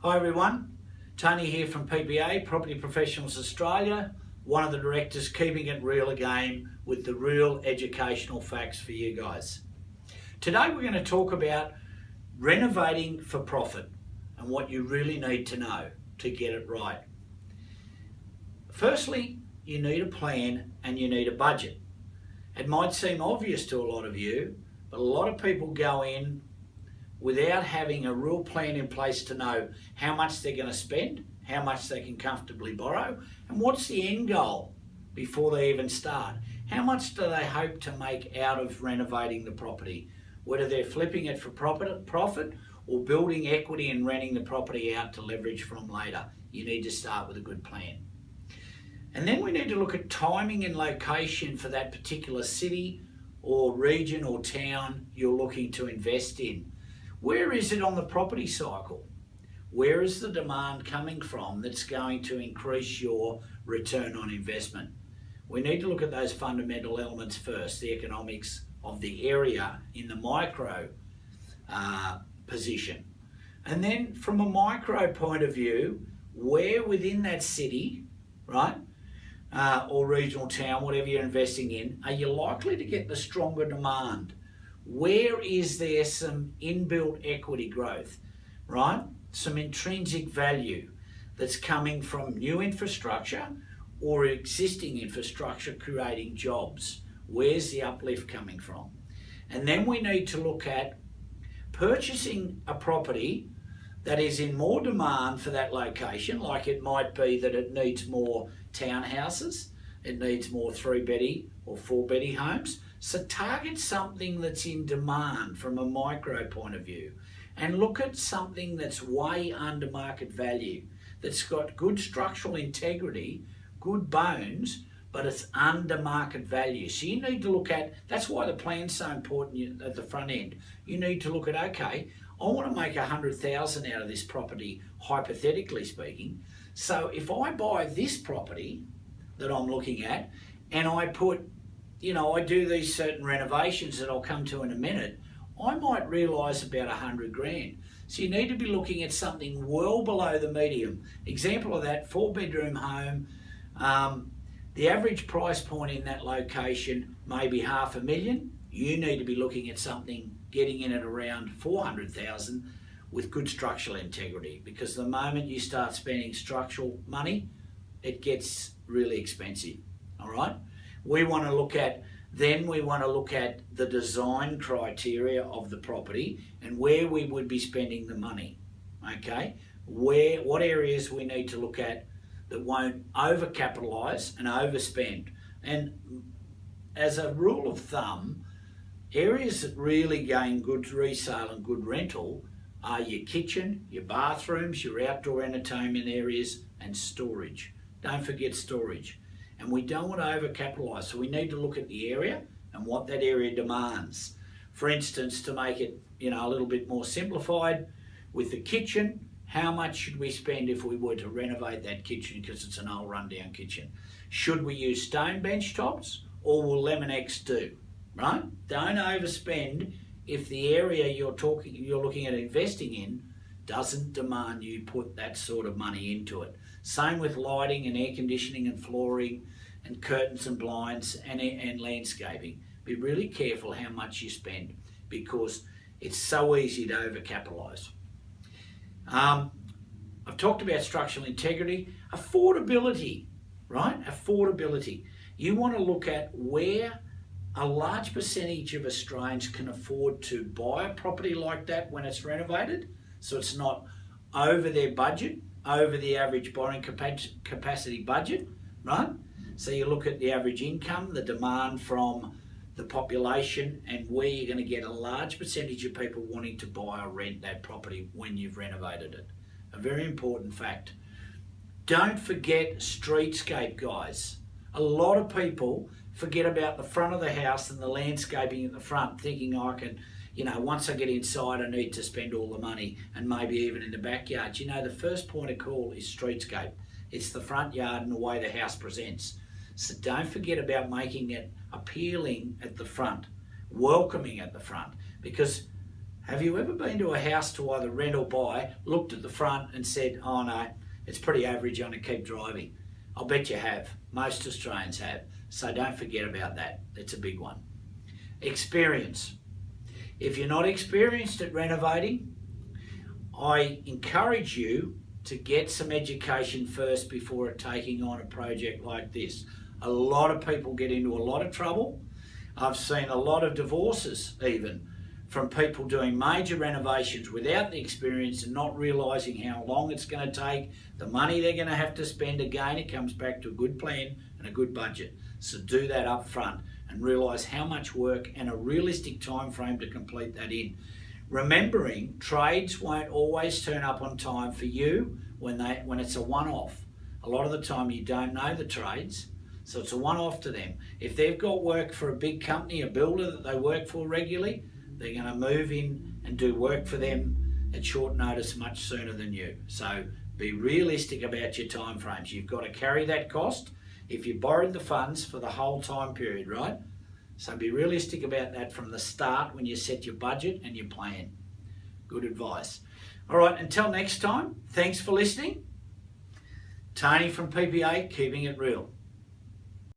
Hi everyone, Tony here from PPA, Property Professionals Australia, one of the directors keeping it real again with the real educational facts for you guys. Today we're going to talk about renovating for profit and what you really need to know to get it right. Firstly, you need a plan and you need a budget. It might seem obvious to a lot of you, but a lot of people go in without having a real plan in place to know how much they're going to spend, how much they can comfortably borrow, and what's the end goal before they even start. How much do they hope to make out of renovating the property, whether they're flipping it for profit or building equity and renting the property out to leverage from later. You need to start with a good plan. And then we need to look at timing and location for that particular city or region or town you're looking to invest in. Where is it on the property cycle? Where is the demand coming from that's going to increase your return on investment? We need to look at those fundamental elements first, the economics of the area in the micro position. And then from a micro point of view, where within that city, right, or regional town, whatever you're investing in, are you likely to get the stronger demand? Where is there some inbuilt equity growth, right? Some intrinsic value that's coming from new infrastructure or existing infrastructure creating jobs. Where's the uplift coming from? And then we need to look at purchasing a property that is in more demand for that location, like it might be that it needs more townhouses, it needs more 3-beddy or 4-beddy homes. So target something that's in demand from a micro point of view and look at something that's way under market value, that's got good structural integrity, good bones, but it's under market value. So you need to look at, that's why the plan's so important at the front end. You need to look at, okay, I want to make 100,000 out of this property, hypothetically speaking. So if I buy this property that I'm looking at and I put, I do these certain renovations that I'll come to in a minute, I might realise about 100 grand. So you need to be looking at something well below the medium. Example of that, 4-bedroom home, the average price point in that location may be $500,000. You need to be looking at something getting in at around 400,000 with good structural integrity, because the moment you start spending structural money, it gets really expensive, all right? We want to look at the design criteria of the property and where we would be spending the money, okay? What areas we need to look at that won't overcapitalise and overspend. And as a rule of thumb, areas that really gain good resale and good rental are your kitchen, your bathrooms, your outdoor entertainment areas, and storage. Don't forget storage. And we don't want to overcapitalise, so we need to look at the area and what that area demands. For instance, to make it a little bit more simplified, with the kitchen, how much should we spend if we were to renovate that kitchen because it's an old rundown kitchen? Should we use stone bench tops or will Lemonex do? Right? Don't overspend if the area you're looking at investing in doesn't demand you put that sort of money into it. Same with lighting and air conditioning and flooring and curtains and blinds and landscaping. Be really careful how much you spend because it's so easy to overcapitalise. I've talked about structural integrity. Affordability, right? Affordability. You want to look at where a large percentage of Australians can afford to buy a property like that when it's renovated, so it's not over their budget, over the average borrowing capacity budget, right? So you look at the average income, the demand from the population, and where you're going to get a large percentage of people wanting to buy or rent that property when you've renovated it. A very important fact. Don't forget streetscape, guys. A lot of people forget about the front of the house and the landscaping at the front, thinking I can, once I get inside, I need to spend all the money, and maybe even in the backyard. The first point of call is streetscape. It's the front yard and the way the house presents. So don't forget about making it appealing at the front, welcoming at the front, because Have you ever been to a house to either rent or buy, looked at the front and said, oh no, it's pretty average, I'm going to keep driving? I'll bet you have. Most Australians have. So don't forget about that. It's a big one. Experience. If you're not experienced at renovating, I encourage you to get some education first before taking on a project like this. A lot of people get into a lot of trouble. I've seen a lot of divorces even from people doing major renovations without the experience and not realising how long it's going to take, the money they're going to have to spend. Again, it comes back to a good plan and a good budget. So do that up front and realise how much work and a realistic time frame to complete that in. Remembering trades won't always turn up on time for you when it's a one-off. A lot of the time you don't know the trades, so it's a one-off to them. If they've got work for a big company, a builder that they work for regularly, they're going to move in and do work for them at short notice much sooner than you. So be realistic about your time frames. You've got to carry that cost if you borrowed the funds for the whole time period, right? So be realistic about that from the start when you set your budget and your plan. Good advice. All right, until next time, thanks for listening. Tony from PPA, keeping it real.